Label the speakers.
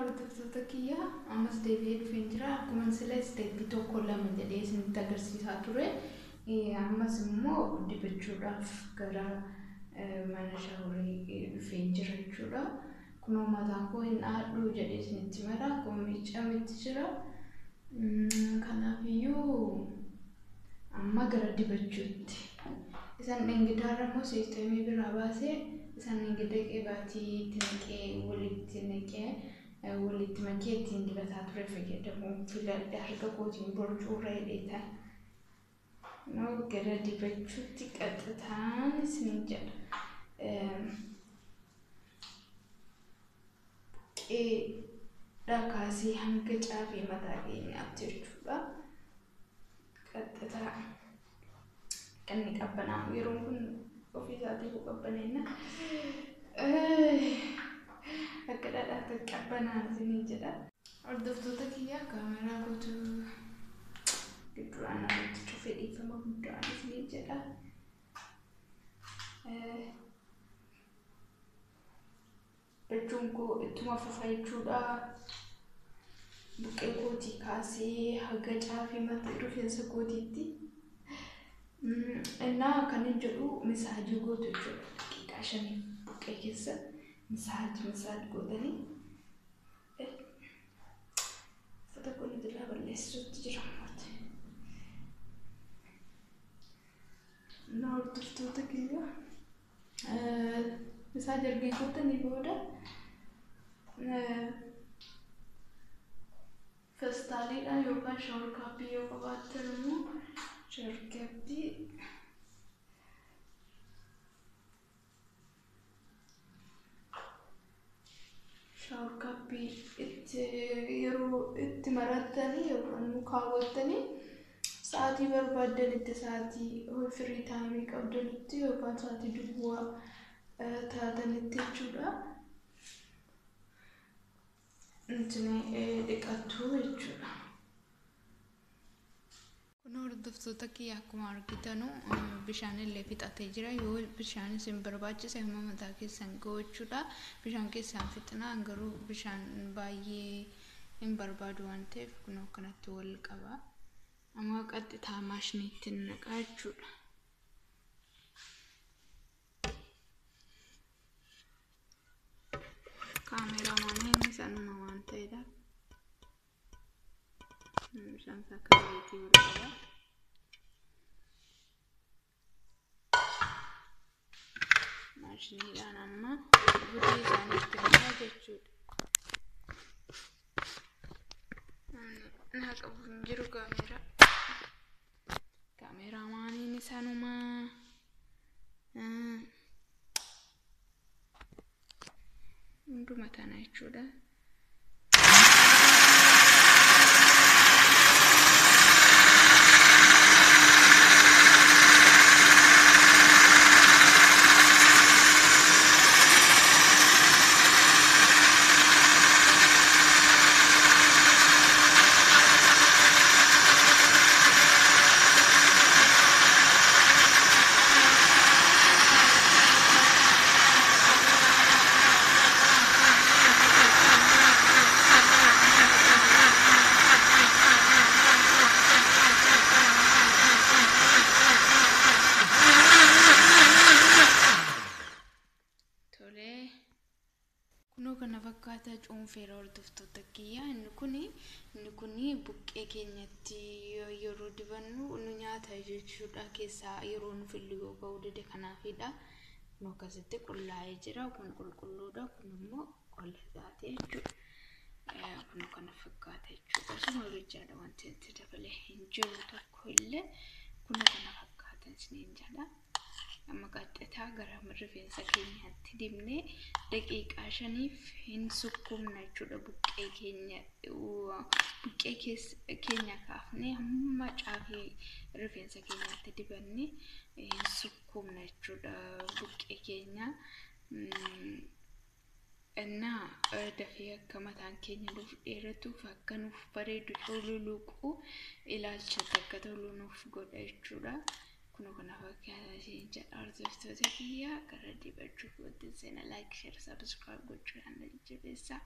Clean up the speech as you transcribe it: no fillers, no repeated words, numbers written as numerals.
Speaker 1: hordoftoota kiyyaa ammas deebi'ee dhufeen jira. Akkuma sila isteeppii tokko lama jedhee isinitti agarsiisaa ture. Ammas immoo dibachuudhaaf gara mana shaaworii dhufeen jira jechuudha. Kunoo mataan koo hin dhaadhu jedhee isinitti mara akkuma miiccametti jira. Kanaafiyyuu amma gara dibachuutti. Isaan dhangidaarra immoo siistemii biraa baasee isaan dhangidaqee baatii itti naqee walitti makee ittiin dibataa ture fayyadamuun filadha. Harka kootiin borcuurra hidheeta. Gara dibachuutti qaxxitaan isin jedha. Buqqeedhaa kaasee hanga caafii mataa keenyaatti jechuudha. Qaxxitaa kan inni qabbanaamu yeroon kun ofii isaatii qabbaneena. Akka dhadhaatti qabbanaan isin jedha. Hordoftoota kiyyaa kaameraa gootu gidduudhaan namatti cufee dhiifama guddaan isin jedha. Dachuun koo ittuma fufa jechuudha. Buqqee kootii kaasee haga caafii mataa rifeensa kootiitti. Innaa kan hin jedhu misaajii gootu jechuudha. Daqiiqaa 5 buqqee keessa misaaj gootanii uffata kun irraa balleessuutti jira. Innaa hordoftoota kiyyaa misaaj erga gootanii booda festaaliidhaan yookaan shaawor kaappii yoo qabaattan immoo shaawor kaappii yeroo itti marattanii yookaan kaawwattanii sa'aatii barbaadanitti sa'aatii firii taayimii qabdanitti yookaan sa'aatii duwwaa taatanitti jechuudha. Dhiqattu jechuudha. Kun hordoftoota kiyyaa akkuma argitan bishaan illee fixatee jira. Yoo bishaan isin barbaachise hamma mataa keessan ga'u jechuudha. Bishaan keessaan fixnaan garuu bishaan baay'ee hin barbaadu waan ta'eef kun akkanatti wal qaba. Amma qaxxitaa maashiniitti naqaa jechuudha. Kaameraamaaniin sanuma waan ta'eedha. Bishaan saakkabeetii wal qaba. Maashiniidhaan amma budii isaaniitti naqaa jechuudha. Naa qabu hin jiru kaameraa. Kaameraamaaniin sanuma. Hunduma tana jechuudha. Kana fakkaata cuunfeera hordoftoota kiyyaa. Inni kuni buqqee keenyatti yeroo dibannu nu nyaata jechuudha. Keessaa yeroo nu filuu ga'u dide kanaafidha. Kun akkasitti qullaa'ee jira. Kun qulqulluudha. Kun immoo qollataate jechuudha. Kun kana fakkaata jechuudha. Sun horichaadha wanti itti dabalee hin jiru tokko illee. Kun kana fakkaata isiniin jedha. Amma qaxxitaa gara rifeensa keenyaatti dibnee daqiiqaa 5 hin sukkumna jechuudha. Buqqee keenya kaafnee hamma caafii rifeensa keenyaatti dibannee hin sukkumna jechuudha buqqee keenya. Innaa dafee akka mataan keenya nuuf dheeratuuf akka nuuf bareedu cululuqu ilaalcha akka tolu nuuf godha jechuudha. Kun kana fakkaata isin jedha hordoftoota kiyyaa. Gara dibachuuf wanti seenaa like, share, subscribe gochuudhaan jajjabeessaa.